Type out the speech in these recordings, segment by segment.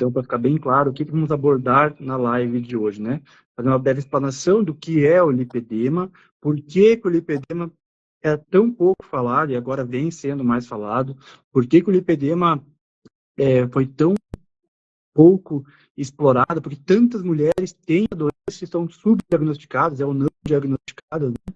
Então, para ficar bem claro, o que vamos abordar na live de hoje, né? Fazer uma breve explanação do que é o lipedema, por que o lipedema é tão pouco falado e agora vem sendo mais falado, por que o lipedema foi tão pouco explorado, porque tantas mulheres têm a doença e estão subdiagnosticadas, ou não diagnosticadas, né?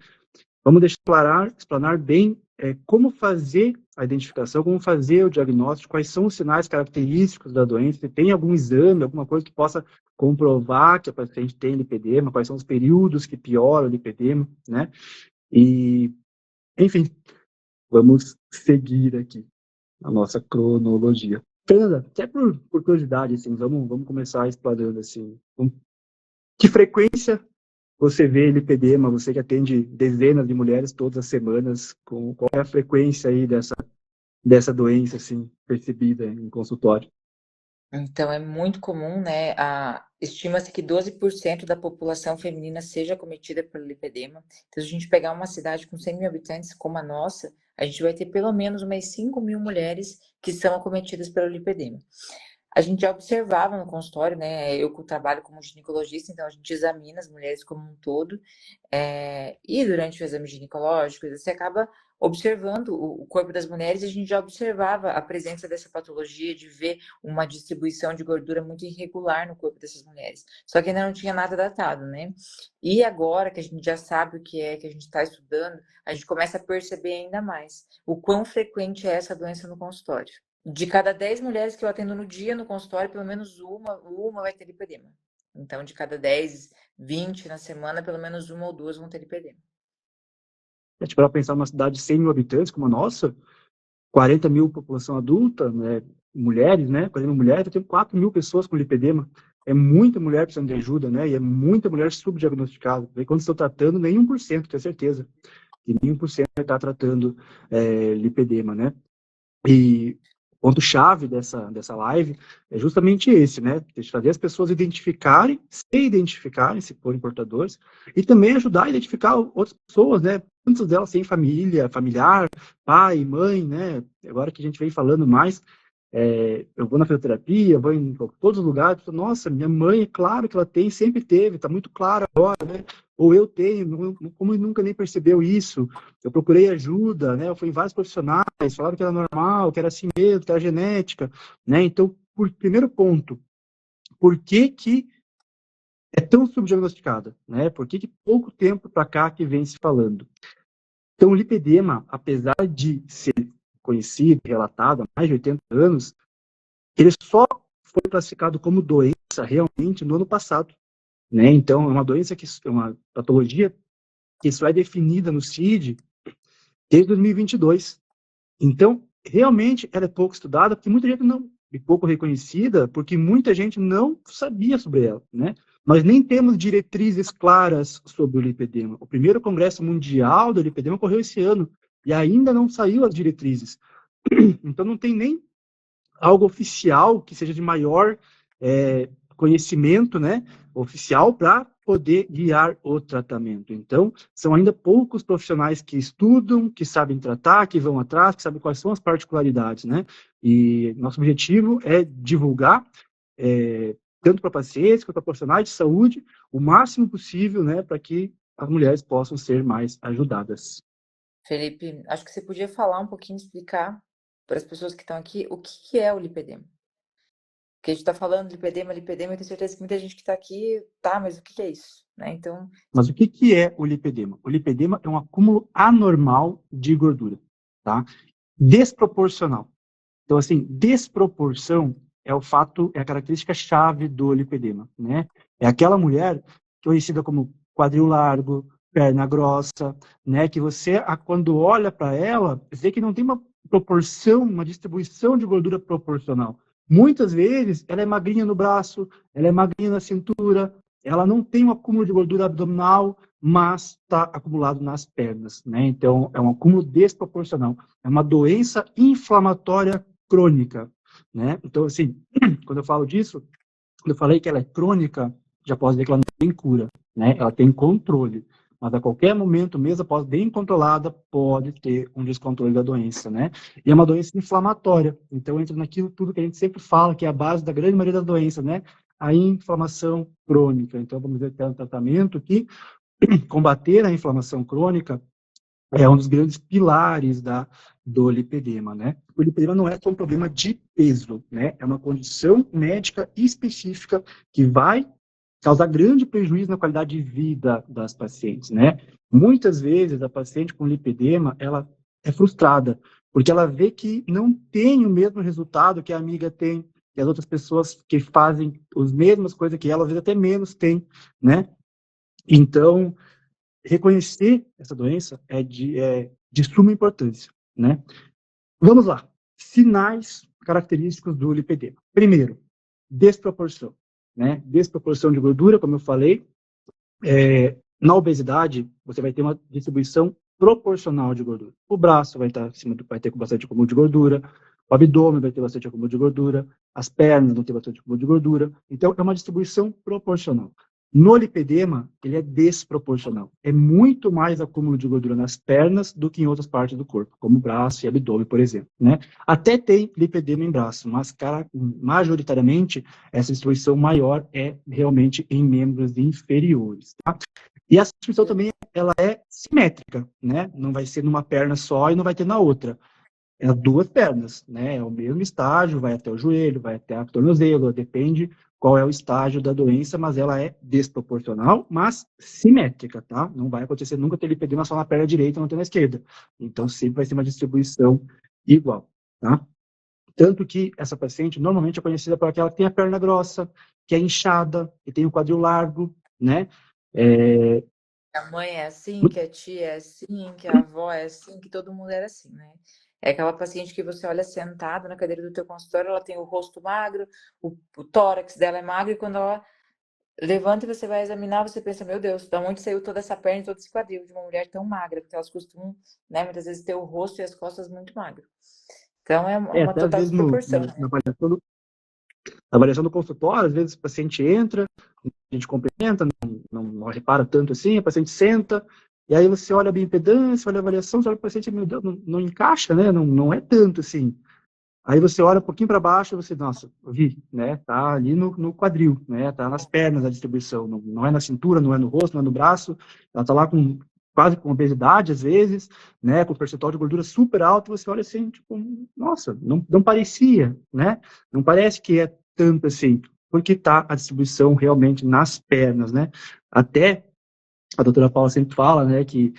Vamos deixar explanar bem como fazer a identificação, como fazer o diagnóstico, quais são os sinais característicos da doença, se tem algum exame, alguma coisa que possa comprovar que a paciente tem lipedema, quais são os períodos que pioram o lipedema, né? E, enfim, vamos seguir aqui a nossa cronologia. Fernanda, até por curiosidade, assim, vamos começar explorando, assim, que frequência você vê lipedema, você que atende dezenas de mulheres todas as semanas, qual é a frequência aí dessa doença, assim, percebida em consultório? Então, é muito comum, né? Estima-se que 12% da população feminina seja acometida pelo lipedema. Então, se a gente pegar uma cidade com 100 mil habitantes como a nossa, a gente vai ter pelo menos umas 5 mil mulheres que são acometidas pelo lipedema. A gente já observava no consultório, né? Eu trabalho como ginecologista, então a gente examina as mulheres como um todo. E durante o exame ginecológico, você acaba observando o corpo das mulheres e a gente já observava a presença dessa patologia de ver uma distribuição de gordura muito irregular no corpo dessas mulheres. Só que ainda não tinha nada datado, né? E agora que a gente já sabe o que é, que a gente está estudando, a gente começa a perceber ainda mais o quão frequente é essa doença no consultório. De cada 10 mulheres que eu atendo no dia no consultório, pelo menos uma vai ter lipedema. Então, de cada 10, 20 na semana, pelo menos uma ou duas vão ter lipedema. Tipo, para pensar numa cidade de 100 mil habitantes como a nossa, 40 mil população adulta, né, mulheres, né, 40 mil mulheres, eu tenho 4 mil pessoas com lipedema. É muita mulher precisando de ajuda, né, e é muita mulher subdiagnosticada. E quando estou tratando, nem 1%, tenho certeza, que nem 1% está tratando lipedema, né. E o ponto-chave dessa live é justamente esse, né? De fazer as pessoas se identificarem, se forem portadores, e também ajudar a identificar outras pessoas, né? Muitas delas têm família, familiar, pai, mãe, né? Agora que a gente vem falando mais, eu vou na fisioterapia, vou em todos os lugares, nossa, minha mãe, é claro que ela tem, sempre teve, está muito claro agora, né? Ou eu tenho, como nunca nem percebeu isso? Eu procurei ajuda, né? Eu fui em vários profissionais, falaram que era normal, que era assim mesmo, que era genética, né? Então, primeiro ponto, por que é tão subdiagnosticada, né? Por que pouco tempo para cá que vem se falando? Então, o lipedema, apesar de ser conhecido, relatado há mais de 80 anos, ele só foi classificado como doença realmente no ano passado, né? Então, é uma doença é uma patologia que só é definida no CID desde 2022. Então, realmente, ela é pouco estudada, porque muita gente não, e pouco reconhecida, porque muita gente não sabia sobre ela, né? Nós nem temos diretrizes claras sobre o lipedema. O primeiro Congresso Mundial do Lipedema ocorreu esse ano, e ainda não saiu as diretrizes. Então, não tem nem algo oficial que seja de maior conhecimento, né, oficial para poder guiar o tratamento. Então, são ainda poucos profissionais que estudam, que sabem tratar, que vão atrás, que sabem quais são as particularidades, né? E nosso objetivo é divulgar, tanto para pacientes quanto para profissionais de saúde, o máximo possível, né, para que as mulheres possam ser mais ajudadas. Felipe, acho que você podia falar um pouquinho, explicar para as pessoas que estão aqui o que é o lipedema. Porque a gente está falando de lipedema, eu tenho certeza que muita gente que está aqui, tá, mas o que é isso? Né? Então... Mas o que é o lipedema? O lipedema é um acúmulo anormal de gordura, tá? Desproporcional. Então, assim, desproporção é o fato, é a característica chave do lipedema, né? É aquela mulher conhecida como quadril largo, perna grossa, né? Que você, quando olha para ela, vê que não tem uma proporção, uma distribuição de gordura proporcional. Muitas vezes, ela é magrinha no braço, ela é magrinha na cintura, ela não tem um acúmulo de gordura abdominal, mas está acumulado nas pernas, né? Então, é um acúmulo desproporcional. É uma doença inflamatória crônica, né? Então, assim, quando eu falo disso, quando eu falei que ela é crônica, já posso dizer que ela não tem cura, né? Ela tem controle, mas a qualquer momento, mesmo após bem controlada, pode ter um descontrole da doença, né? E é uma doença inflamatória, então entra naquilo tudo que a gente sempre fala, que é a base da grande maioria das doenças, né? A inflamação crônica. Então, vamos ver que é um tratamento que combater a inflamação crônica é um dos grandes pilares do lipedema, né? O lipedema não é só um problema de peso, né? É uma condição médica específica que vai causar grande prejuízo na qualidade de vida das pacientes, né? Muitas vezes a paciente com lipedema, ela é frustrada, porque ela vê que não tem o mesmo resultado que a amiga tem, que as outras pessoas que fazem as mesmas coisas que ela, às vezes até menos tem, né? Então, reconhecer essa doença é de suma importância, né? Vamos lá. Sinais característicos do lipedema. Primeiro, desproporção, né? Desproporção de gordura, como eu falei. Na obesidade, você vai ter uma distribuição proporcional de gordura. O braço vai estar acima vai ter bastante acúmulo de gordura, o abdômen vai ter bastante acúmulo de gordura, as pernas vão ter bastante acúmulo de gordura. Então, é uma distribuição proporcional. No lipedema, ele é desproporcional. É muito mais acúmulo de gordura nas pernas do que em outras partes do corpo, como braço e abdômen, por exemplo, né? Até tem lipedema em braço, mas majoritariamente essa distribuição maior é realmente em membros inferiores, tá? E a distribuição também ela é simétrica, né? Não vai ser numa perna só e não vai ter na outra. É as duas pernas, né? É o mesmo estágio, vai até o joelho, vai até o tornozelo, depende qual é o estágio da doença, mas ela é desproporcional, mas simétrica, tá? Não vai acontecer nunca ter lipedema só na perna direita, não ter na esquerda. Então, sempre vai ser uma distribuição igual, tá? Tanto que essa paciente normalmente é conhecida por aquela que tem a perna grossa, que é inchada, que tem o quadril largo, né? Que a mãe é assim, que a tia é assim, que a avó é assim, que todo mundo era assim, né? É aquela paciente que você olha sentada na cadeira do teu consultório, ela tem o rosto magro, o tórax dela é magro, e quando ela levanta e você vai examinar, você pensa, meu Deus, da onde saiu toda essa perna e todo esse quadril de uma mulher tão magra? Porque elas costumam, né, muitas vezes ter o rosto e as costas muito magro. Então é uma Até às total vezes desproporção, né? na avaliação do consultório, às vezes o paciente entra, a gente cumprimenta, não repara tanto assim, a paciente senta, e aí você olha a bioimpedância, olha a avaliação, você olha o paciente, meu Deus, não encaixa, né? Não é tanto assim. Aí você olha um pouquinho para baixo, você, nossa, vi, né? Tá ali no quadril, né? Tá nas pernas a distribuição, não é na cintura, não é no rosto, não é no braço, ela tá lá com quase com obesidade às vezes, né? Com percentual de gordura super alto, você olha assim, tipo, nossa, não parecia, né? Não parece que é tanto assim, porque tá a distribuição realmente nas pernas, né? Até a doutora Paula sempre fala, né, que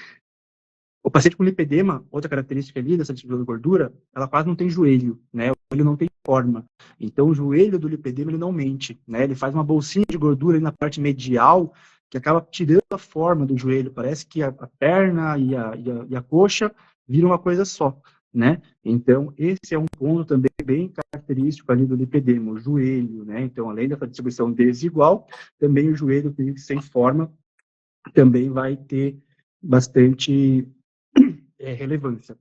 o paciente com lipedema, outra característica ali dessa distribuição de gordura, ela quase não tem joelho, né? O joelho não tem forma. Então, o joelho do lipedema, ele não mente, né? Ele faz uma bolsinha de gordura ali na parte medial, que acaba tirando a forma do joelho. Parece que a perna e a coxa viram uma coisa só, né? Então, esse é um ponto também bem característico ali do lipedema, o joelho, né? Então, além dessa distribuição desigual, também o joelho sem forma também vai ter bastante relevância.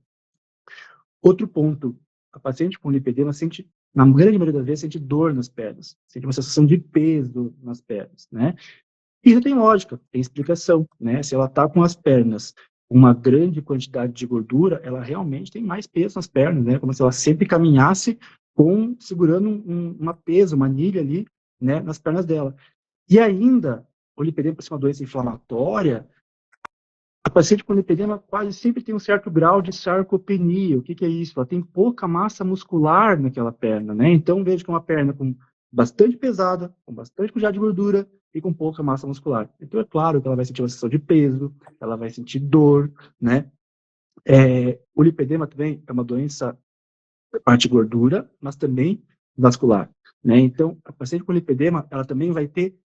Outro ponto, a paciente com lipedema sente, na grande maioria das vezes, sente dor nas pernas, sente uma sensação de peso nas pernas, né? E isso tem lógica, tem explicação, né? Se ela está com as pernas com uma grande quantidade de gordura, ela realmente tem mais peso nas pernas, né? Como se ela sempre caminhasse segurando uma peso, uma anilha ali, né, nas pernas dela. E ainda, o lipedema, por ser uma doença inflamatória, a paciente com lipedema quase sempre tem um certo grau de sarcopenia. O que é isso? Ela tem pouca massa muscular naquela perna, né? Então, veja que é uma perna com bastante pesada, com bastante quantidade de gordura e com pouca massa muscular. Então, é claro que ela vai sentir uma sensação de peso, ela vai sentir dor, né? O lipedema também é uma doença da parte gordura, mas também vascular, né? Então, a paciente com lipedema, ela também vai ter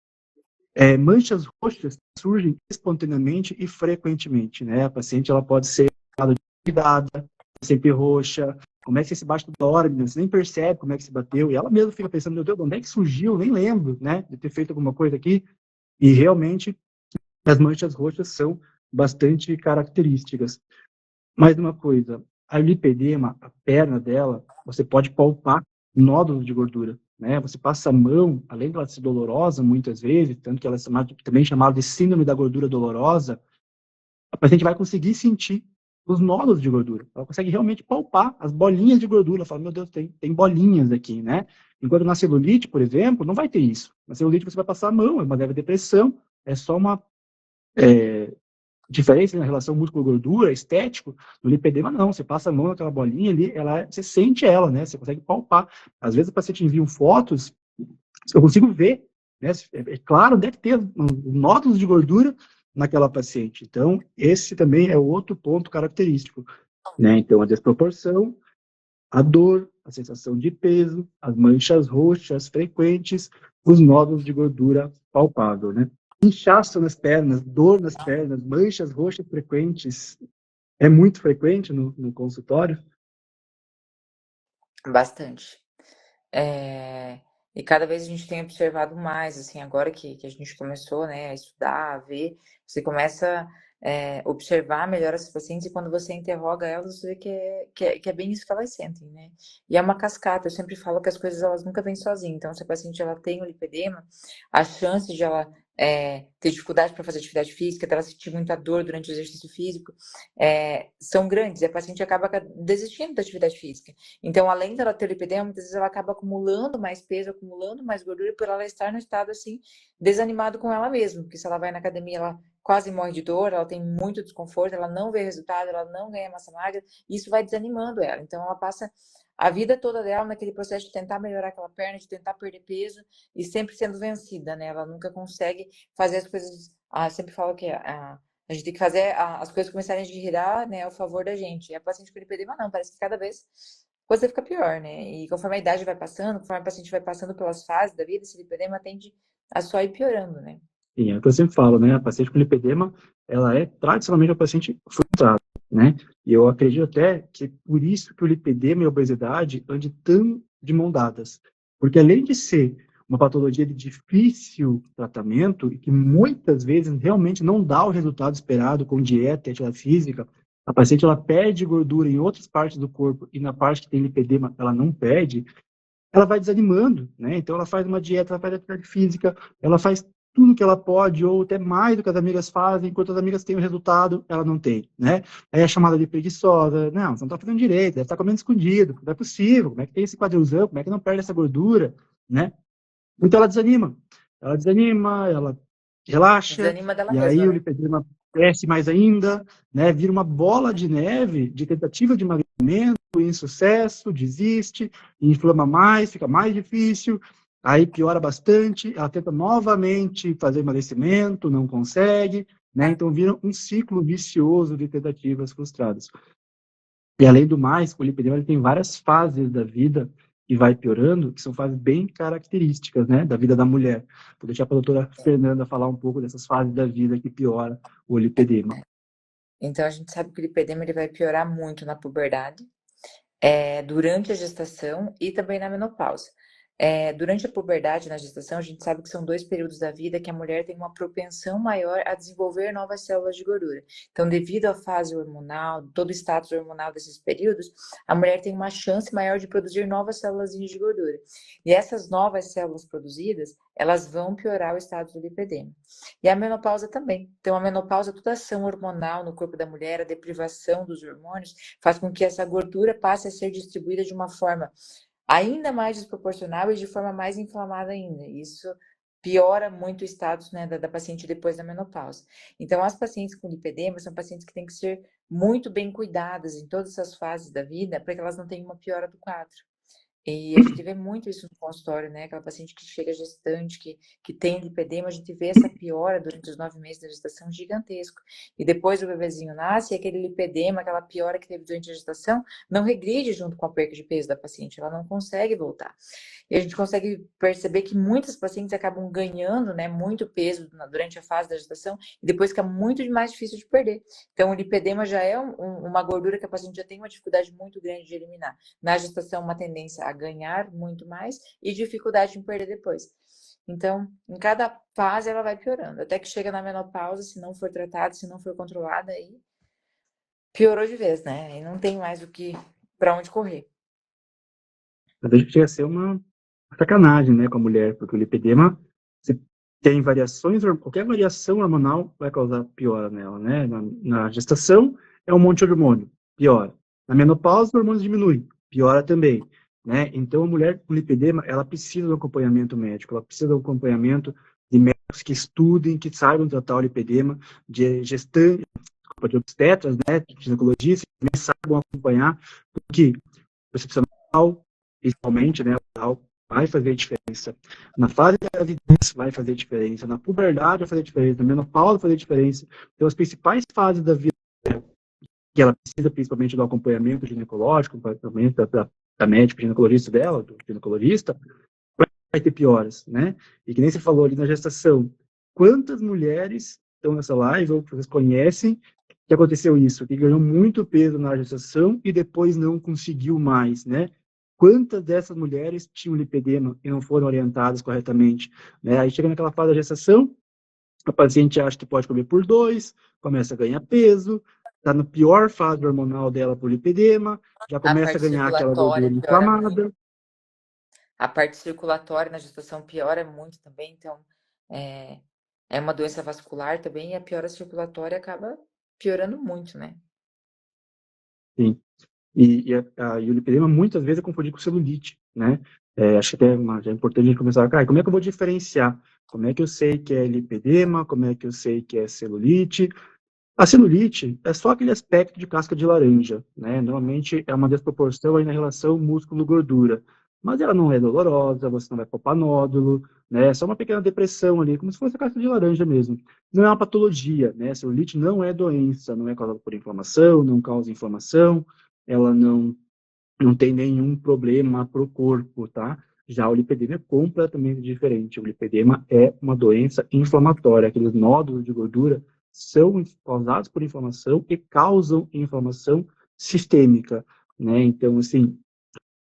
manchas roxas surgem espontaneamente e frequentemente, né? A paciente ela pode ser cuidada, sempre roxa. Como é que você se bate toda hora, menina? Você nem percebe como é que se bateu. E ela mesma fica pensando, meu Deus, de onde é que surgiu? Nem lembro, né? De ter feito alguma coisa aqui. E realmente as manchas roxas são bastante características. Mais uma coisa, a lipedema, a perna dela, você pode palpar nódulos de gordura, né? Você passa a mão, além de ela ser dolorosa muitas vezes, tanto que ela é também chamada de síndrome da gordura dolorosa, a paciente vai conseguir sentir os nódulos de gordura. Ela consegue realmente palpar as bolinhas de gordura. Ela fala, meu Deus, tem bolinhas aqui, né? Enquanto na celulite, por exemplo, não vai ter isso. Na celulite você vai passar a mão, é uma leve depressão, é só uma diferença na relação músculo-gordura, estético. No lipedema, não. Você passa a mão naquela bolinha ali, você sente ela, né? Você consegue palpar. Às vezes o paciente envia fotos, eu consigo ver, né? É claro, deve ter nódulos de gordura naquela paciente. Então, esse também é outro ponto característico, né? Então, a desproporção, a dor, a sensação de peso, as manchas roxas frequentes, os nódulos de gordura palpável, né? Inchaço nas pernas, dor nas pernas, manchas roxas frequentes, é muito frequente no consultório? Bastante. E cada vez a gente tem observado mais, assim, agora que a gente começou, né, a estudar, a ver, você começa a observar melhor essas pacientes e quando você interroga elas, você vê que é bem isso que elas sentem, né? E é uma cascata, eu sempre falo que as coisas elas nunca vêm sozinhas. Então, se a paciente ela tem o lipedema, a chance de ela ter dificuldade para fazer atividade física, dela sentir muita dor durante o exercício físico, são grandes, e a paciente acaba desistindo da atividade física. Então, além dela ter lipedema, muitas vezes ela acaba acumulando mais peso, acumulando mais gordura, por ela estar no estado, assim, desanimado com ela mesma. Porque se ela vai na academia, ela quase morre de dor, ela tem muito desconforto, ela não vê resultado, ela não ganha massa magra, e isso vai desanimando ela. Então, ela passa a vida toda dela naquele processo de tentar melhorar aquela perna, de tentar perder peso, e sempre sendo vencida, né? Ela nunca consegue fazer as coisas... sempre falo que a gente tem que fazer as coisas começarem a girar, né, ao favor da gente. E a paciente com lipedema não, parece que cada vez a coisa fica pior, né? E conforme a idade vai passando, conforme a paciente vai passando pelas fases da vida, esse lipedema tende a só ir piorando, né? Sim, é o que eu sempre falo, né? A paciente com lipedema, ela é tradicionalmente a paciente frustrada, né? E eu acredito até que por isso que o lipedema e a obesidade andam tão de mão dadas. Porque além de ser uma patologia de difícil tratamento e que muitas vezes realmente não dá o resultado esperado com dieta e atividade física, a paciente ela perde gordura em outras partes do corpo e na parte que tem lipedema ela não perde, ela vai desanimando, né? Então ela faz uma dieta, ela faz atividade física, ela faz tudo que ela pode, ou até mais do que as amigas fazem, enquanto as amigas têm o resultado, ela não tem, né? Aí é chamada de preguiçosa, não, você não está fazendo direito, deve estar comendo escondido, não é possível, como é que tem esse quadrilzão, como é que não perde essa gordura, né? Então ela desanima, ela relaxa, Desanima dela e mesma, aí o né? lipedema cresce mais ainda, né? Vira uma bola de neve de tentativa de emagrecimento, insucesso, desiste, inflama mais, fica mais difícil, aí piora bastante, ela tenta novamente fazer emagrecimento, não consegue, né? Então vira um ciclo vicioso de tentativas frustradas. E além do mais, o lipedema ele tem várias fases da vida que vai piorando, que são fases bem características, né, da vida da mulher. Vou deixar para a doutora Fernanda falar um pouco dessas fases da vida que piora o lipedema. Então, a gente sabe que o lipedema ele vai piorar muito na puberdade, durante a gestação e também na menopausa. Durante a puberdade, na gestação, a gente sabe que são 2 períodos da vida que a mulher tem uma propensão maior a desenvolver novas células de gordura. Então, devido à fase hormonal, todo o status hormonal desses períodos, a mulher tem uma chance maior de produzir novas células de gordura. E essas novas células produzidas, elas vão piorar o estado do lipedema. E a menopausa também. Então, a menopausa, toda a ação hormonal no corpo da mulher, a deprivação dos hormônios, faz com que essa gordura passe a ser distribuída de uma forma ainda mais desproporcional e de forma mais inflamada ainda. Isso piora muito o status, né, da paciente depois da menopausa. Então, as pacientes com lipedema são pacientes que têm que ser muito bem cuidadas em todas as fases da vida para que elas não tenham uma piora do quadro. E a gente vê muito isso no consultório, né? Aquela paciente que chega gestante, que tem lipedema, a gente vê essa piora durante os 9 meses da gestação gigantesco. E depois o bebezinho nasce e aquele lipedema, aquela piora que teve durante a gestação, não regride junto com a perca de peso da paciente, ela não consegue voltar. E a gente consegue perceber que muitas pacientes acabam ganhando, né, muito peso durante a fase da gestação e depois fica muito mais difícil de perder. Então, o lipedema já é uma gordura que a paciente já tem uma dificuldade muito grande de eliminar. Na gestação, uma tendência a ganhar muito mais e dificuldade em perder depois. Então, em cada fase ela vai piorando, até que chega na menopausa, se não for tratada, se não for controlada, aí piorou de vez, né? E não tem mais para onde correr. Eu vejo que chega a ser uma sacanagem, né, com a mulher, porque o lipedema, você tem variações, qualquer variação hormonal vai causar piora nela, né? Na gestação, é um monte de hormônio, piora. Na menopausa, o hormônio diminui, piora também, né? Então, a mulher com lipedema, ela precisa de um acompanhamento médico, ela precisa de um acompanhamento de médicos que estudem, que saibam tratar o lipedema, de gestantes, de obstetras, né? De ginecologistas, que também saibam acompanhar, porque o excepcional, principalmente, né? Vai fazer diferença. Na fase da gravidez vai fazer diferença. Na puberdade vai fazer diferença. Na menopausa vai fazer diferença. Então, as principais fases da vida que ela precisa, principalmente do acompanhamento ginecológico, acompanhamento da médica ginecologista dela, do ginecologista, vai ter pioras, né? E que nem você falou ali na gestação. Quantas mulheres estão nessa live, ou que vocês conhecem, que aconteceu isso, que ganhou muito peso na gestação e depois não conseguiu mais, né? Quantas dessas mulheres tinham lipedema e não foram orientadas corretamente, né? Aí chega naquela fase da gestação, a paciente acha que pode comer por dois, começa a ganhar peso, está na pior fase hormonal dela por lipedema, já A começa a parte ganhar aquela circulatória gordura piora muito. inflamada. A parte circulatória na gestação piora muito também, então é, é uma doença vascular também, e a piora circulatória acaba piorando muito, né? Sim. E o lipedema muitas vezes é confundido com celulite, né? Acho que até já é importante a gente começar, cara, como é que eu vou diferenciar? Como é que eu sei que é lipedema? Como é que eu sei que é celulite? A celulite é só aquele aspecto de casca de laranja, né? Normalmente é uma desproporção aí na relação músculo-gordura. Mas ela não é dolorosa, você não vai palpar nódulo, né? É só uma pequena depressão ali, como se fosse a casca de laranja mesmo. Não é uma patologia, né? A celulite não é doença, não é causada por inflamação, não causa inflamação, ela não tem nenhum problema para o corpo, tá? Já o lipedema é completamente diferente. O lipedema é uma doença inflamatória. Aqueles nódulos de gordura são causados por inflamação e causam inflamação sistêmica, né? Então, assim,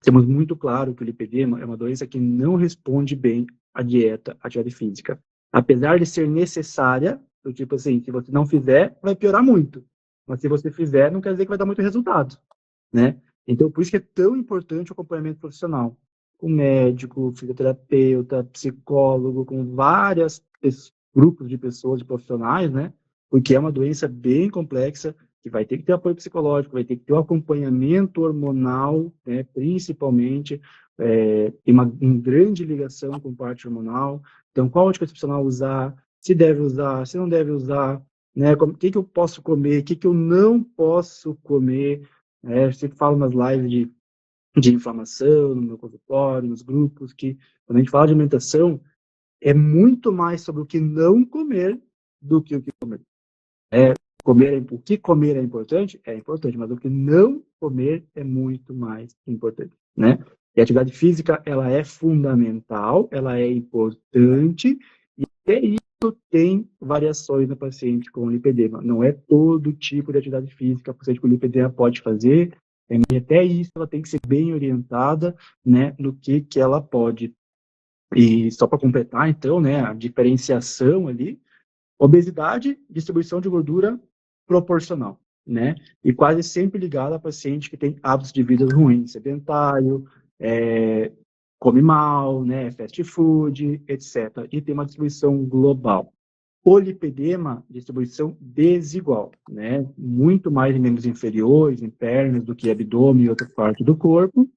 temos muito claro que o lipedema é uma doença que não responde bem à dieta, à atividade física. Apesar de ser necessária, do tipo assim, se você não fizer, vai piorar muito. Mas se você fizer, não quer dizer que vai dar muito resultado, né? Então, por isso que é tão importante o acompanhamento profissional, com médico, fisioterapeuta, psicólogo, com vários grupos de pessoas, de profissionais, né? Porque é uma doença bem complexa, que vai ter que ter apoio psicológico, vai ter que ter um acompanhamento hormonal, né? Principalmente, tem uma grande ligação com parte hormonal. Então, qual anticoncepcional usar, se deve usar, se não deve usar, né? O que eu posso comer, o que eu não posso comer, eu sempre falo nas lives de inflamação, no meu consultório, nos grupos, que quando a gente fala de alimentação, é muito mais sobre o que não comer do que o que comer. O que comer é importante, mas o que não comer é muito mais importante, né? E a atividade física, ela é fundamental, ela é importante, e até isso tem variações no paciente com lipedema. Não é todo tipo de atividade física que o paciente com lipedema pode fazer, e até isso ela tem que ser bem orientada, né, no que ela pode. E só para completar, então, né, a diferenciação ali, obesidade, distribuição de gordura proporcional, né? E quase sempre ligada a paciente que tem hábitos de vida ruins, sedentário, come mal, né? Fast food, etc. E tem uma distribuição global. O lipedema, distribuição desigual, né? Muito mais em membros inferiores, em pernas, do que abdômen e outra parte do corpo.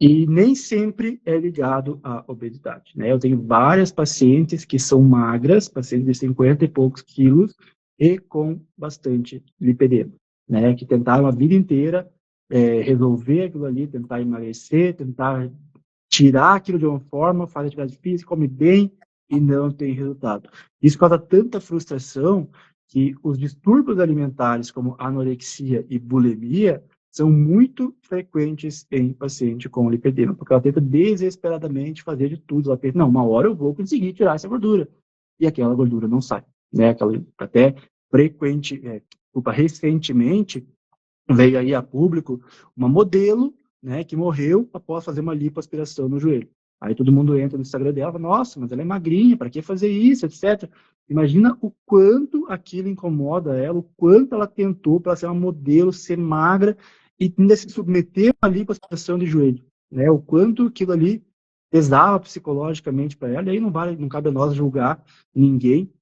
E nem sempre é ligado à obesidade, né? Eu tenho várias pacientes que são magras, pacientes de 50 e poucos quilos, e com bastante lipedema, né? Que tentaram a vida inteira resolver aquilo ali, tentar emagrecer, tentar tirar aquilo de uma forma, faz atividade física, come bem e não tem resultado. Isso causa tanta frustração que os distúrbios alimentares, como anorexia e bulimia, são muito frequentes em paciente com lipedema, porque ela tenta desesperadamente fazer de tudo. Ela pensa, não, uma hora eu vou conseguir tirar essa gordura. E aquela gordura não sai, né? Até recentemente, veio aí a público uma modelo, né, que morreu após fazer uma lipoaspiração no joelho. Aí todo mundo entra no Instagram dela e fala, nossa, mas ela é magrinha, para que fazer isso, etc. Imagina o quanto aquilo incomoda ela, o quanto ela tentou para ser uma modelo, ser magra e ainda se submeter a uma lipoaspiração de joelho, né? O quanto aquilo ali pesava psicologicamente para ela, e aí não cabe a nós julgar ninguém,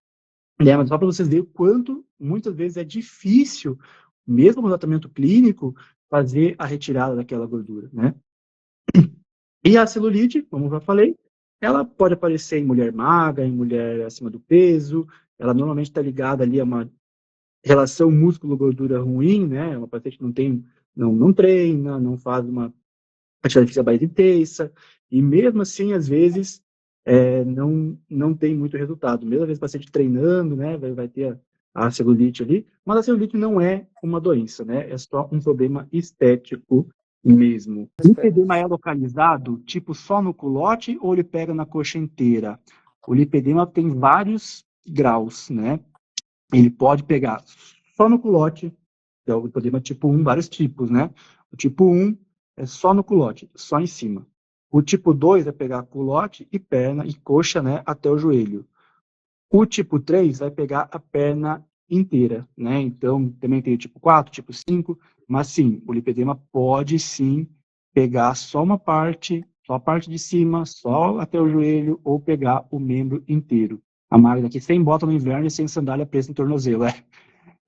né? Mas só para vocês verem o quanto, muitas vezes, é difícil, mesmo no tratamento clínico, fazer a retirada daquela gordura, né? E a celulite, como eu já falei, ela pode aparecer em mulher magra, em mulher acima do peso, ela normalmente está ligada ali a uma relação músculo-gordura ruim, né? Uma paciente que não treina, não faz uma atividade física mais intensa, e mesmo assim, às vezes, não tem muito resultado. Mesmo às vezes o paciente treinando, né, vai ter a celulite ali, mas a celulite não é uma doença, né? É só um problema estético mesmo. O lipedema é localizado, tipo, só no culote ou ele pega na coxa inteira? O lipedema tem vários graus, né? Ele pode pegar só no culote, que é o lipedema tipo 1, vários tipos, né? O tipo 1 é só no culote, só em cima. O tipo 2 é pegar culote e perna e coxa, né, até o joelho. O tipo 3 vai pegar a perna inteira, né? Então, também tem o tipo 4, tipo 5, mas sim, o lipedema pode sim pegar só uma parte, só a parte de cima, só até o joelho, ou pegar o membro inteiro. A máquina aqui sem bota no inverno e sem sandália presa no tornozelo.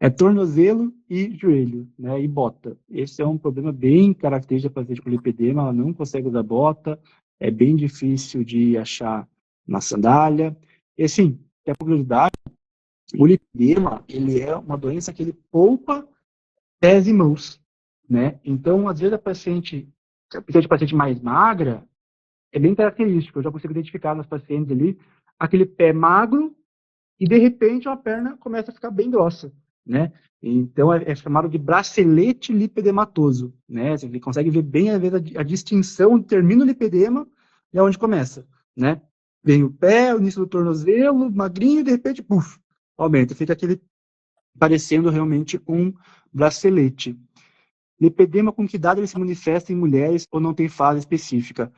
É tornozelo e joelho, né? E bota. Esse é um problema bem característico da paciente com lipedema, ela não consegue usar bota, é bem difícil de achar na sandália. E assim, que a curiosidade, o lipedema, ele é uma doença que ele poupa pés e mãos, né? Então, às vezes a paciente mais magra, é bem característico, eu já consigo identificar nas pacientes ali, aquele pé magro e de repente a perna começa a ficar bem grossa, né? Então é chamado de bracelete lipedematoso, né? Você consegue ver bem às vezes a distinção onde termina o lipedema e onde começa, né? Vem o pé, o início do tornozelo, magrinho, e de repente, puf, aumenta, fica aquele parecendo realmente um bracelete. Lipedema, com que idade ele se manifesta em mulheres ou não tem fase específica?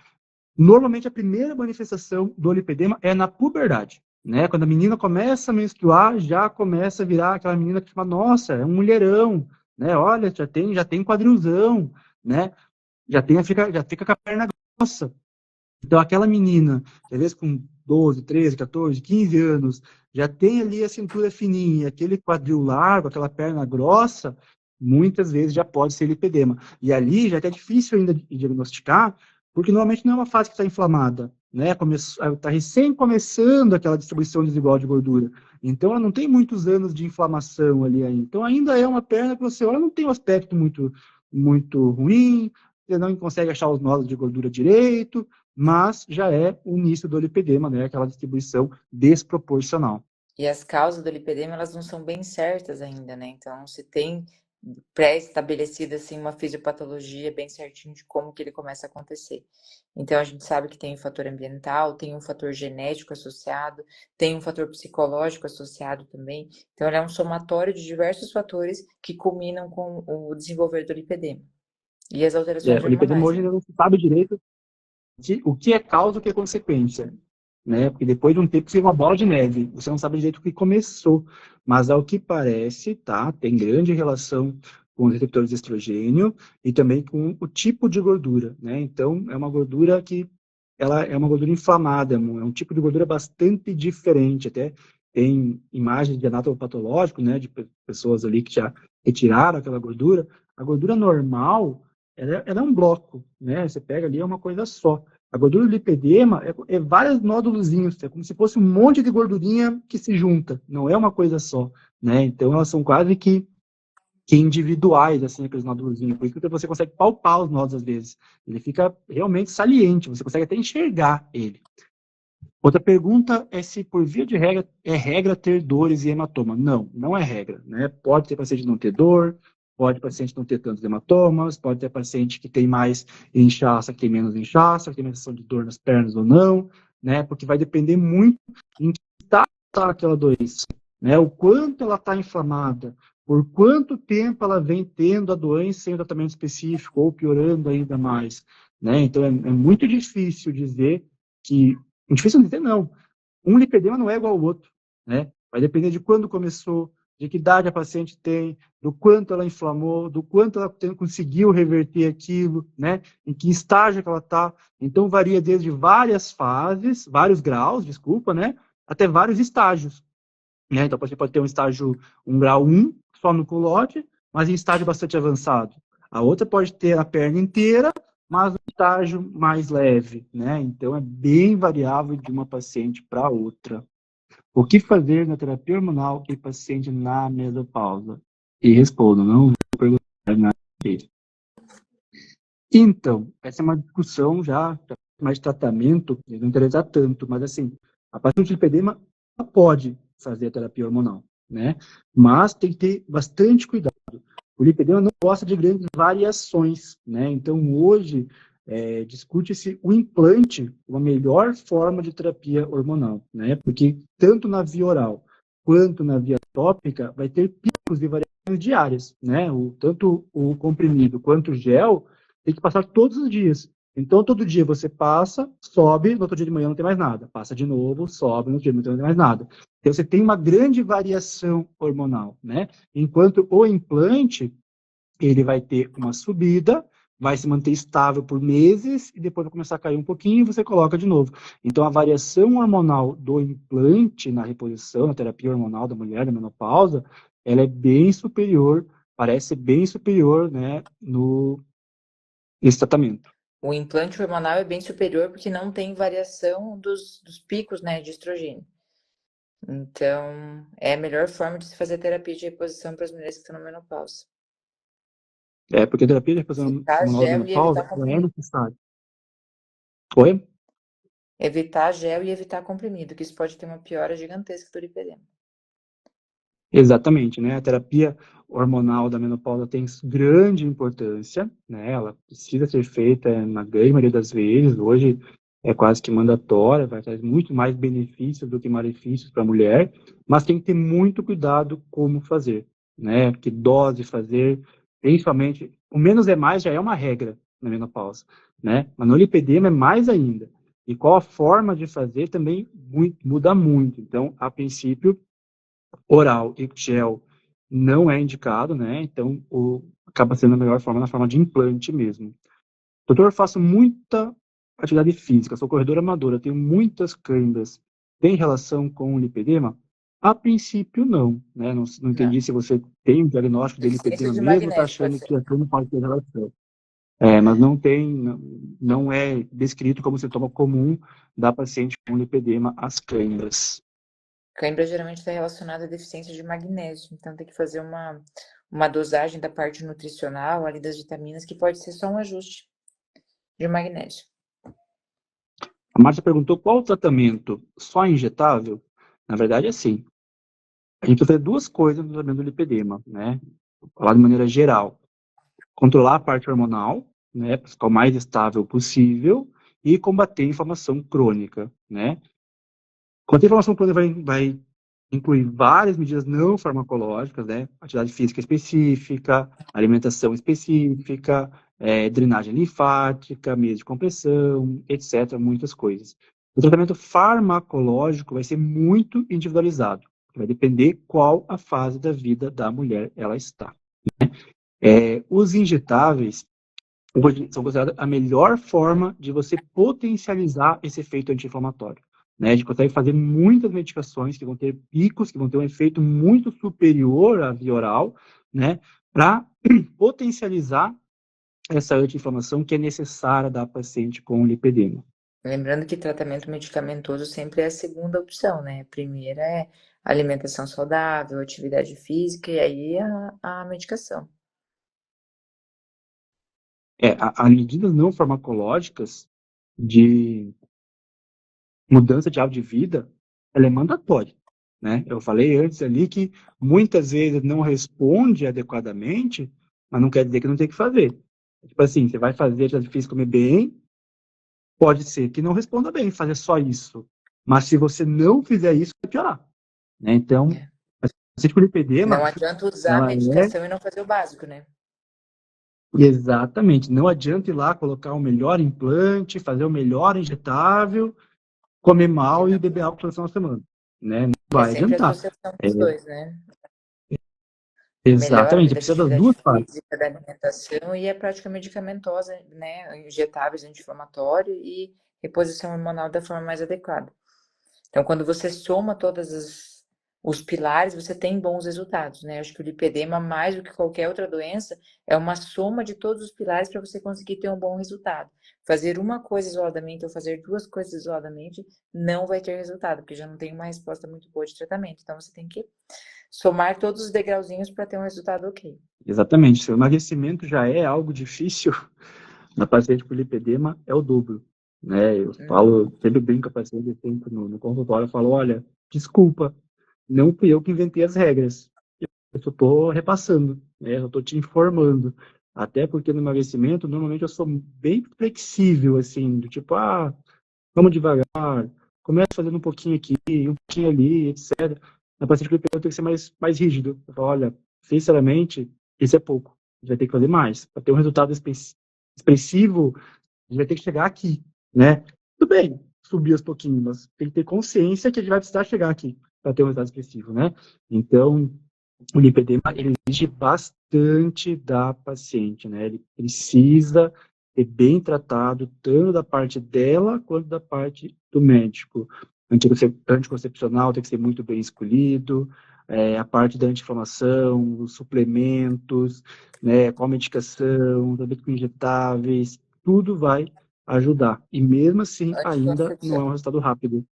Normalmente, a primeira manifestação do lipedema é na puberdade, né? Quando a menina começa a menstruar, já começa a virar aquela menina que fala, nossa, é um mulherão, né? Olha, já tem quadrilzão, né? Já fica com a perna grossa. Então, aquela menina, às vezes com 12, 13, 14, 15 anos, já tem ali a cintura fininha, aquele quadril largo, aquela perna grossa, muitas vezes já pode ser lipedema. E ali já é difícil ainda de diagnosticar, porque normalmente não é uma fase que está inflamada, né? Está recém começando aquela distribuição desigual de gordura. Então, ela não tem muitos anos de inflamação ali ainda. Então, ainda é uma perna que você olha, não tem um aspecto muito ruim, você não consegue achar os nódulos de gordura direito, mas já é o início do lipedema, né? Aquela distribuição desproporcional. E as causas do lipedema, elas não são bem certas ainda, né? Então, se tem pré-estabelecida, assim, uma fisiopatologia bem certinho de como que ele começa a acontecer. Então, a gente sabe que tem um fator ambiental, tem um fator genético associado, tem um fator psicológico associado também. Então, ele é um somatório de diversos fatores que culminam com o desenvolver do lipedema. E as alterações O lipedema hormonais, hoje né? ainda não se sabe direito o que é causa e o que é consequência, né? Porque depois de um tempo fica uma bola de neve, você não sabe direito o que começou, mas ao que parece, tá? Tem grande relação com os receptores de estrogênio e também com o tipo de gordura, né? Então, é uma gordura que ela é uma gordura inflamada, é um tipo de gordura bastante diferente, até tem imagens de anatomopatológico, né, de pessoas ali que já retiraram aquela gordura. A gordura normal, ela é um bloco, né? Você pega ali, é uma coisa só. A gordura do lipedema é vários nódulozinhos, é como se fosse um monte de gordurinha que se junta, não é uma coisa só, né? Então elas são quase que individuais, assim, aqueles nódulozinhos. Por isso que você consegue palpar os nódulos às vezes. Ele fica realmente saliente, você consegue até enxergar ele. Outra pergunta é se, por via de regra, é regra ter dores e hematoma. Não, não é regra, né? Pode ter paciente não ter dor, pode paciente não ter tantos hematomas, pode ter paciente que tem mais inchaço, que tem menos inchaço, que tem mais sensação de dor nas pernas ou não, né? Porque vai depender muito em que estado está aquela doença, né? O quanto ela está inflamada, por quanto tempo ela vem tendo a doença sem um tratamento específico ou piorando ainda mais, né? Então é muito difícil dizer que difícil dizer não. Um lipedema não é igual ao outro, né? Vai depender de quando começou, de que idade a paciente tem, do quanto ela inflamou, do quanto ela conseguiu reverter aquilo, né? Em que estágio que ela está. Então, varia desde várias fases, vários graus, desculpa, né? Até vários estágios, né? Então, você pode ter um grau 1, só no culote, mas em estágio bastante avançado. A outra pode ter a perna inteira, mas um estágio mais leve, né? Então, é bem variável de uma paciente para outra. O que fazer na terapia hormonal em paciente na menopausa? E respondo, não vou perguntar nada disso. Então, essa é uma discussão já mais de tratamento, não interessa tanto, mas assim, a paciente de lipedema pode fazer a terapia hormonal, né? Mas tem que ter bastante cuidado. O lipedema não gosta de grandes variações, né? Então, hoje, discute-se o implante, uma melhor forma de terapia hormonal, né? Porque tanto na via oral quanto na via tópica vai ter picos de variações diárias, né? Tanto o comprimido quanto o gel tem que passar todos os dias. Então, todo dia você passa, sobe, no outro dia de manhã não tem mais nada. Passa de novo, sobe, no outro dia não tem mais nada. Então, você tem uma grande variação hormonal, né? Enquanto o implante, ele vai ter uma subida, vai se manter estável por meses e depois vai começar a cair um pouquinho e você coloca de novo. Então, a variação hormonal do implante na reposição, na terapia hormonal da mulher, na menopausa, ela é bem superior, parece bem superior, né, nesse tratamento. O implante hormonal é bem superior porque não tem variação dos picos, né, de estrogênio. Então, é a melhor forma de se fazer terapia de reposição para as mulheres que estão na menopausa. Porque a terapia de reposição Evitar hormonal da gel e menopausa evitar ela é comprimido. necessária. Oi? Evitar gel e evitar comprimido, que isso pode ter uma piora gigantesca do lipedema. Exatamente, né? A terapia hormonal da menopausa tem grande importância, né? Ela precisa ser feita na grande maioria das vezes. Hoje é quase que mandatória, vai trazer muito mais benefícios do que malefícios para a mulher, mas tem que ter muito cuidado como fazer, né? Que dose fazer, principalmente, o menos é mais já é uma regra na menopausa, né? Mas no lipedema é mais ainda. E qual a forma de fazer também muda muito. Então, a princípio, oral e gel não é indicado, né? Então, acaba sendo a melhor forma na forma de implante mesmo. Doutor, eu faço muita atividade física, sou corredora amadora, tenho muitas câimbras. Tem relação com o lipedema? A princípio, não, né? Não Não. entendi se você tem um diagnóstico de Deficiência lipedema de mesmo, está magnésio pode achando ser. que a não pode ter relação. Mas É. não tem, não é descrito como sintoma comum da paciente com lipedema as câimbras. Cãibra geralmente está relacionada à deficiência de magnésio, então tem que fazer uma dosagem da parte nutricional, ali das vitaminas, que pode ser só um ajuste de magnésio. A Márcia perguntou qual o tratamento só injetável? Na verdade, é assim. A gente precisa fazer duas coisas no tratamento do lipedema, né? Vou falar de maneira geral. Controlar a parte hormonal, né? Para ficar o mais estável possível e combater a inflamação crônica, né? Combater a inflamação crônica vai incluir várias medidas não farmacológicas, né? Atividade física específica, alimentação específica, drenagem linfática, meios de compressão, etc., muitas coisas. O tratamento farmacológico vai ser muito individualizado, vai depender qual a fase da vida da mulher ela está. Os injetáveis hoje são considerados a melhor forma de você potencializar esse efeito anti-inflamatório. Né? A gente consegue fazer muitas medicações que vão ter picos, que vão ter um efeito muito superior à via oral, né? Para potencializar essa anti-inflamação que é necessária da paciente com lipedema. Lembrando que tratamento medicamentoso sempre é a segunda opção, né? A primeira é alimentação saudável, atividade física e aí a medicação. As medidas não farmacológicas de mudança de hábito de vida, ela é mandatória, né? Eu falei antes ali que muitas vezes não responde adequadamente, mas não quer dizer que não tem que fazer. Tipo assim, você vai fazer atividade física, comer bem, pode ser que não responda bem fazer só isso. Mas se você não fizer isso, vai piorar, né? Então, É. a paciente com lipedema, Não adianta usar a ela é medicação e não fazer o básico, né? exatamente, não adianta ir lá colocar o melhor implante, fazer o melhor injetável, comer mal e beber álcool toda semana, né? Não É vai sempre a adiantar. associação É, dos dois, né? Melhora a Exatamente, vida, precisa das atividade duas partes. física, da alimentação e é prática medicamentosa, né? Injetáveis, anti-inflamatório e reposição hormonal da forma mais adequada. Então, quando você soma os pilares, você tem bons resultados, né? Acho que o lipedema, mais do que qualquer outra doença, é uma soma de todos os pilares para você conseguir ter um bom resultado. Fazer uma coisa isoladamente ou fazer duas coisas isoladamente não vai ter resultado, porque já não tem uma resposta muito boa de tratamento. Então, você tem que somar todos os degrauzinhos para ter um resultado ok. Exatamente, se o emagrecimento já é algo difícil, na paciente com lipedema é o dobro, né? Eu falo, sempre brinco com a paciente, sempre no consultório, eu falo, olha, desculpa, não fui eu que inventei as regras, eu só estou repassando, né? Eu estou te informando, até porque no emagrecimento, normalmente eu sou bem flexível, assim, do tipo, vamos devagar, começa fazendo um pouquinho aqui, um pouquinho ali, etc. Na paciente com lipedema eu tenho que ser mais rígido, eu falo, olha, sinceramente, isso é pouco, a gente vai ter que fazer mais, para ter um resultado expressivo, a gente vai ter que chegar aqui, né? Tudo bem, subir aos pouquinhos, mas tem que ter consciência que a gente vai precisar chegar aqui para ter um resultado expressivo, né? Então, o lipedema, ele exige bastante da paciente, né? Ele precisa ser bem tratado, tanto da parte dela, quanto da parte do médico. Anticoncepcional tem que ser muito bem escolhido, a parte da anti-inflamação, os suplementos, né, qual medicação, também com injetáveis, tudo vai ajudar. E mesmo assim, ainda não é um resultado rápido.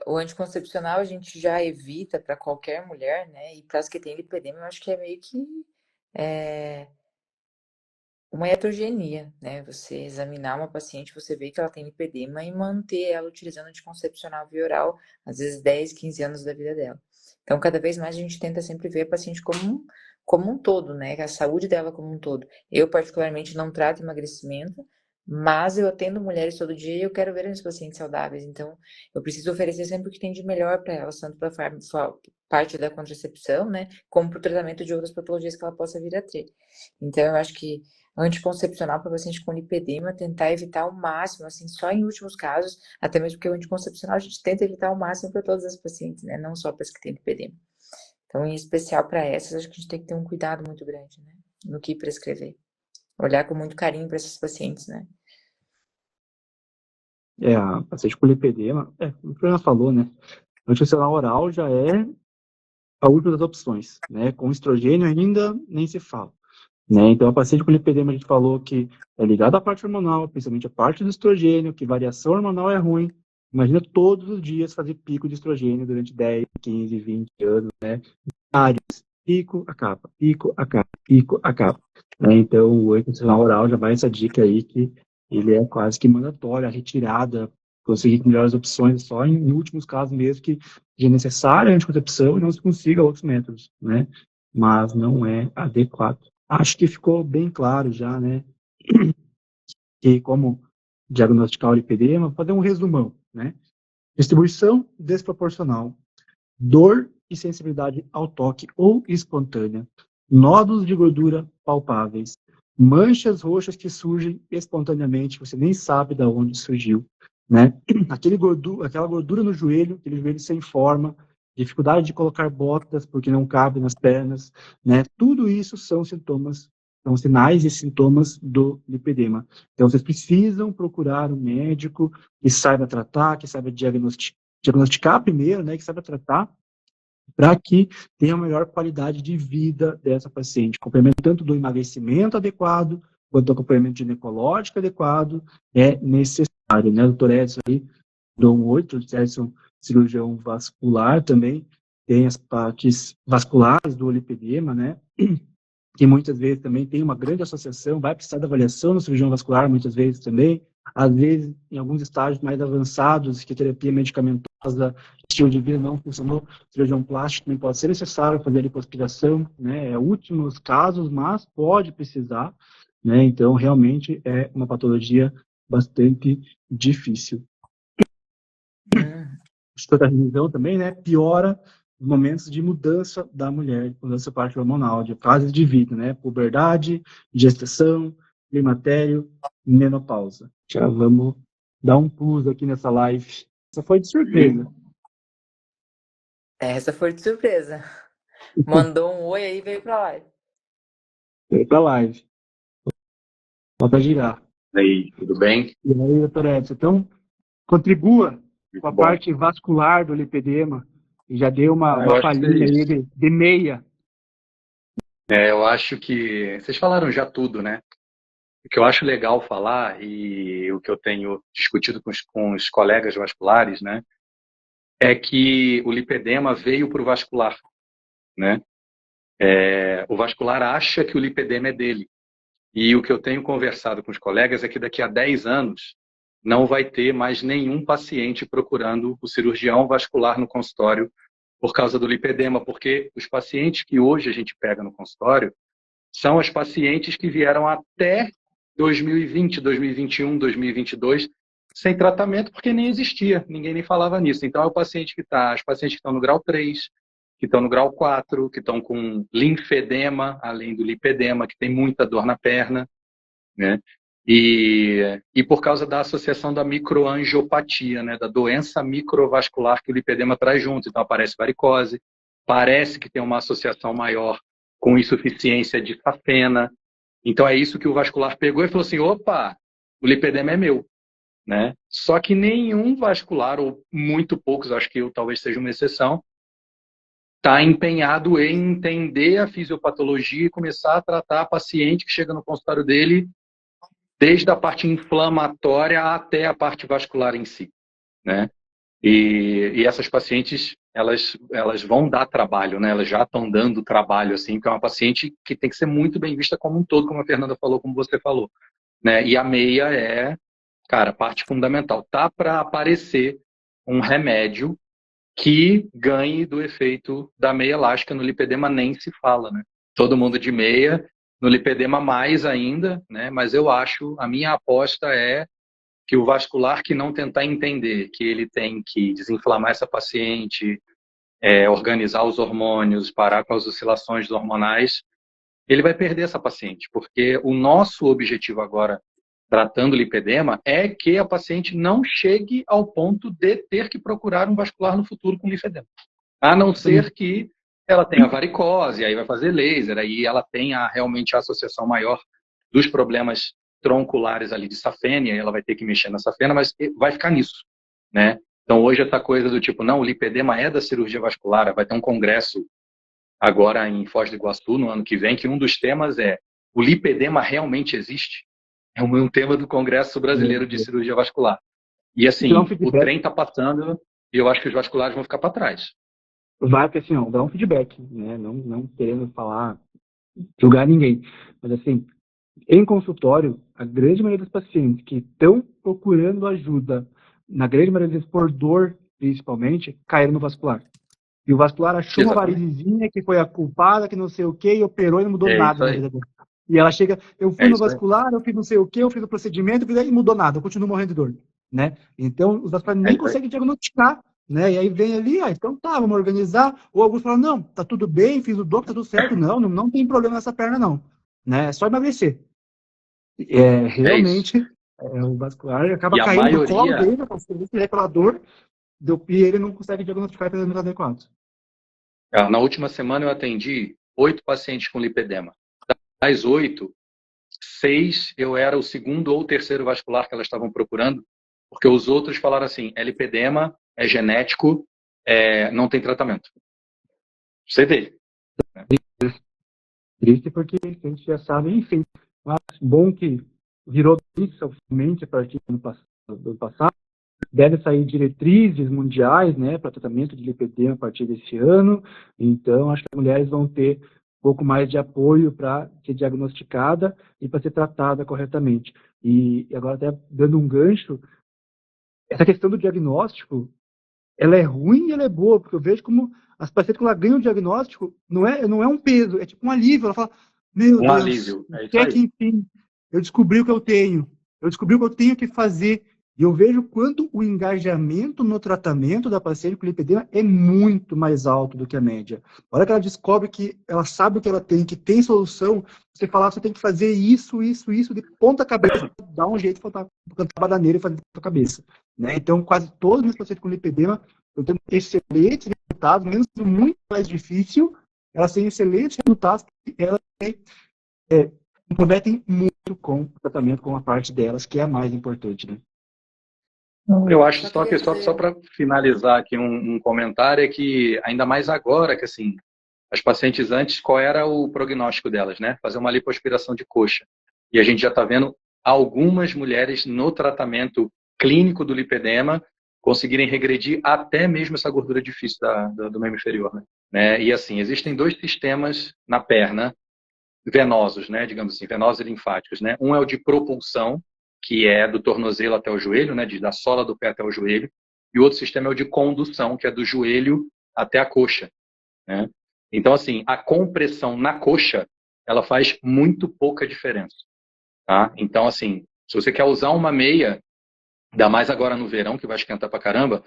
O anticoncepcional a gente já evita para qualquer mulher, né? E para as que têm lipedema, eu acho que é meio que uma iatrogenia, né? Você examinar uma paciente, você vê que ela tem lipedema e manter ela utilizando anticoncepcional via oral, às vezes 10, 15 anos da vida dela. Então, cada vez mais a gente tenta sempre ver a paciente como um todo, né? A saúde dela como um todo. Eu, particularmente, não trato emagrecimento, mas eu atendo mulheres todo dia e eu quero ver as pacientes saudáveis. Então, eu preciso oferecer sempre o que tem de melhor para elas, tanto para a parte da contracepção, né? Como para o tratamento de outras patologias que ela possa vir a ter. Então, eu acho que anticoncepcional para paciente com lipedema, tentar evitar ao máximo, assim, só em últimos casos, até mesmo porque o anticoncepcional a gente tenta evitar ao máximo para todas as pacientes, né? Não só para as que têm lipedema. Então, em especial para essas, acho que a gente tem que ter um cuidado muito grande, né? No que prescrever. Olhar com muito carinho para essas pacientes, né? A paciente com lipedema, o que ela falou, né? Anticoncepcional oral já é a última das opções, né? Com estrogênio ainda nem se fala, né? Então, a paciente com lipedema, a gente falou que é ligada à parte hormonal, principalmente a parte do estrogênio, que variação hormonal é ruim. Imagina todos os dias fazer pico de estrogênio durante 10, 15, 20 anos, né? Pico, acaba, pico, acaba, pico, acaba. Né? Então, o anticoncepcional oral já vai essa dica aí que ele é quase que mandatório, a retirada, conseguir melhores opções só em últimos casos mesmo que é necessária a anticoncepção e não se consiga outros métodos, né? Mas não é adequado. Acho que ficou bem claro já, né? Que como diagnosticar o lipedema, fazer um resumão, né? Distribuição desproporcional, dor e sensibilidade ao toque ou espontânea, nódulos de gordura palpáveis, manchas roxas que surgem espontaneamente, você nem sabe de onde surgiu, né? Aquela gordura no joelho, aquele joelho sem forma, dificuldade de colocar botas porque não cabe nas pernas, né? Tudo isso são sintomas, são sinais e sintomas do lipedema. Então, vocês precisam procurar um médico que saiba tratar, que saiba diagnosticar primeiro, né? Que saiba tratar para que tenha a melhor qualidade de vida dessa paciente. Complemento tanto do emagrecimento adequado, quanto do acompanhamento ginecológico adequado é necessário, né? O doutor Edson aí, Dom 8, o Edson, cirurgião vascular também, tem as partes vasculares do lipedema, né? Que muitas vezes também tem uma grande associação, vai precisar da avaliação no cirurgião vascular, muitas vezes também, às vezes, em alguns estágios mais avançados, que terapia medicamentosa, estilo de vida não funcionou, cirurgião plástico também pode ser necessário fazer a lipoaspiração, né, últimos casos, mas pode precisar, né, então realmente é uma patologia bastante difícil. A revisão também, né, piora os momentos de mudança da mulher, mudança parte hormonal, de fases de vida, né, puberdade, gestação, climatério, menopausa. Já vamos dar um plus aqui nessa live. Essa foi de surpresa. Essa foi de surpresa. Mandou um oi aí e veio pra live. Veio pra live. Volta girar. E aí, tudo bem? E aí, doutor Edson, então, contribua com Muito a bom. parte vascular do lipedema. E já deu Eu uma acho que é palhinha aí isso. de meia. Eu acho que vocês falaram já tudo, né? O que eu acho legal falar e o que eu tenho discutido com os colegas vasculares, né, é que o lipedema veio para o vascular, né? O vascular acha que o lipedema é dele. E o que eu tenho conversado com os colegas é que daqui a 10 anos não vai ter mais nenhum paciente procurando o cirurgião vascular no consultório por causa do lipedema, porque os pacientes que hoje a gente pega no consultório são as pacientes que vieram até 2020, 2021, 2022 sem tratamento, porque nem existia, ninguém nem falava nisso. Então, é o paciente que está, as pacientes que estão no grau 3, que estão no grau 4, que estão com linfedema, além do lipedema, que tem muita dor na perna, né? E por causa da associação da microangiopatia, né? Da doença microvascular que o lipedema traz junto. Então, aparece varicose, parece que tem uma associação maior com insuficiência de safena. Então, é isso que o vascular pegou e falou assim, opa, o lipedema é meu, né? Só que nenhum vascular, ou muito poucos, acho que eu talvez seja uma exceção, está empenhado em entender a fisiopatologia e começar a tratar a paciente que chega no consultório dele desde a parte inflamatória até a parte vascular em si, né? E essas pacientes, elas vão dar trabalho, né? Elas já estão dando trabalho, assim, porque é uma paciente que tem que ser muito bem vista como um todo, como a Fernanda falou, como você falou, né? E a meia é, cara, parte fundamental. Tá para aparecer um remédio que ganhe do efeito da meia elástica. No lipedema nem se fala, né? Todo mundo de meia, no lipedema mais ainda, né? Mas eu acho, a minha aposta é que o vascular que não tentar entender que ele tem que desinflamar essa paciente, organizar os hormônios, parar com as oscilações hormonais, ele vai perder essa paciente, porque o nosso objetivo agora, tratando lipedema, é que a paciente não chegue ao ponto de ter que procurar um vascular no futuro com lipedema. A não ser que ela tenha varicose, aí vai fazer laser, aí ela tenha realmente a associação maior dos problemas tronculares ali de safena, e ela vai ter que mexer na safena, mas vai ficar nisso, né? Então hoje essa coisa do tipo, não, o lipedema é da cirurgia vascular, vai ter um congresso agora em Foz do Iguaçu, no ano que vem, que um dos temas é o lipedema realmente existe? É um tema do Congresso Brasileiro de Cirurgia Vascular. E Dá um assim, o feedback. trem está passando e eu acho que os vasculares vão ficar para trás. Vai, porque assim, ó, dá um feedback, né? Não querendo falar, julgar ninguém. Mas assim, em consultório, a grande maioria dos pacientes que estão procurando ajuda, na grande maioria vezes por dor, principalmente, caíram no vascular. E o vascular achou uma Exatamente. varizezinha que foi a culpada, que não sei o que, e operou e não mudou É isso nada na aí. vida dela. E ela chega, eu fui É no isso aí. vascular, eu fiz não sei o que, eu fiz o procedimento, e mudou nada, eu continuo morrendo de dor, né? Então, os vasculares É nem isso aí. conseguem diagnosticar, né? E aí vem ali, então tá, vamos organizar. Ou alguns falam, não, tá tudo bem, fiz o dor, tá tudo certo. Não tem problema nessa perna, não. Né? É só emagrecer. É isso. Realmente, o vascular acaba E a caindo do colo maioria, dele, ele é pela dor, e ele não consegue diagnosticar pelos adequados. na última semana eu atendi 8 pacientes com lipedema. Das 8, 6 eu era o segundo ou terceiro vascular que elas estavam procurando, porque os outros falaram assim, é lipedema, é genético, não tem tratamento. Você vê. Triste porque a gente já sabe, enfim. Mas bom que virou isso oficialmente a partir do passado. Deve sair diretrizes mundiais, né, para tratamento de lipedema a partir desse ano. Então, acho que as mulheres vão ter um pouco mais de apoio para ser diagnosticada e para ser tratada corretamente. E agora, até dando um gancho, essa questão do diagnóstico, ela é ruim e ela é boa, porque eu vejo como as pacientes, quando ela ganham o diagnóstico, não é um peso, é tipo um alívio. Ela fala, meu Um Deus, alívio. É isso até que aí. enfim, eu descobri o que eu tenho, eu descobri o que eu tenho que fazer. E eu vejo quanto o engajamento no tratamento da paciente com lipedema é muito mais alto do que a média. A hora que ela descobre que ela sabe o que ela tem, que tem solução, você fala, você tem que fazer isso, de ponta cabeça, dá um jeito de cantar bananeira e fazer de ponta cabeça. Né? Então, quase todos os meus pacientes com lipedema eu tenho excelentes resultados, menos muito mais difícil, elas têm excelentes resultados e elas comprometem muito com o tratamento, com a parte delas, que é a mais importante, né? Eu acho Só só queria que só dizer, para finalizar aqui um comentário é que ainda mais agora que assim as pacientes antes qual era o prognóstico delas, né? Fazer uma lipoaspiração de coxa e a gente já está vendo algumas mulheres no tratamento clínico do lipedema conseguirem regredir até mesmo essa gordura difícil do membro inferior, né? E assim existem dois sistemas na perna venosos, né? Digamos assim, venosos e linfáticos, né? Um é o de propulsão que é do tornozelo até o joelho, né, da sola do pé até o joelho, e o outro sistema é o de condução, que é do joelho até a coxa, né? Então, assim, a compressão na coxa, ela faz muito pouca diferença, tá? Então, assim, se você quer usar uma meia, ainda mais agora no verão, que vai esquentar pra caramba,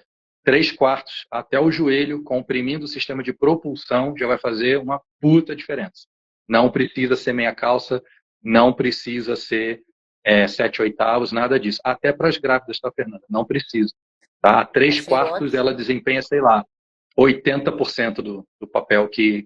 3/4 até o joelho, comprimindo o sistema de propulsão, já vai fazer uma puta diferença. Não precisa ser meia calça, não precisa ser 7/8, nada disso. Até para as grávidas, tá, Fernanda? Não precisa. Tá? A achei 3/4 ela ótimo. desempenha, sei lá, 80% do papel que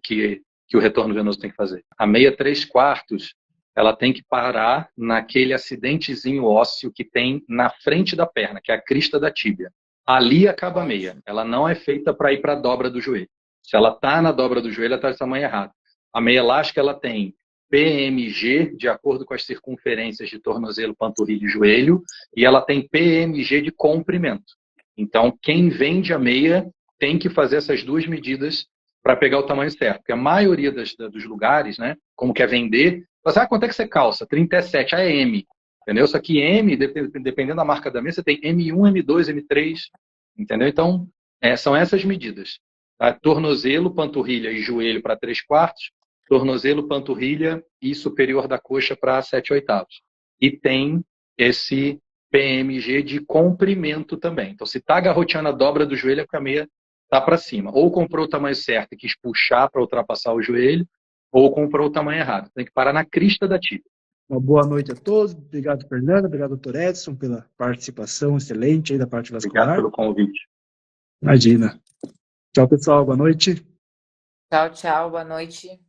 o retorno venoso tem que fazer. A meia 3/4 ela tem que parar naquele acidentezinho ósseo que tem na frente da perna, que é a crista da tíbia. Ali acaba a meia. Ótimo. Ela não é feita para ir para a dobra do joelho. Se ela está na dobra do joelho, ela está de tamanho errado. A meia elástica ela tem PMG, de acordo com as circunferências de tornozelo, panturrilha e joelho, e ela tem PMG de comprimento. Então, quem vende a meia tem que fazer essas duas medidas para pegar o tamanho certo. Porque a maioria dos lugares, né, como quer vender, você, quanto é que você calça? 37, é M. Entendeu? Só que M, dependendo da marca da meia, você tem M1, M2, M3. Entendeu? Então, são essas medidas. Tá? Tornozelo, panturrilha e joelho para 3/4, tornozelo, panturrilha e superior da coxa para 7/8. E tem esse PMG de comprimento também. Então, se está garroteando a dobra do joelho, é porque a meia está para cima. Ou comprou o tamanho certo e quis puxar para ultrapassar o joelho, ou comprou o tamanho errado. Tem que parar na crista da tíbia. Uma boa noite a todos. Obrigado, Fernanda. Obrigado, doutor Edson, pela participação excelente aí da parte Obrigado vascular. pelo convite. Imagina. Tchau, pessoal. Boa noite. Tchau, tchau, boa noite.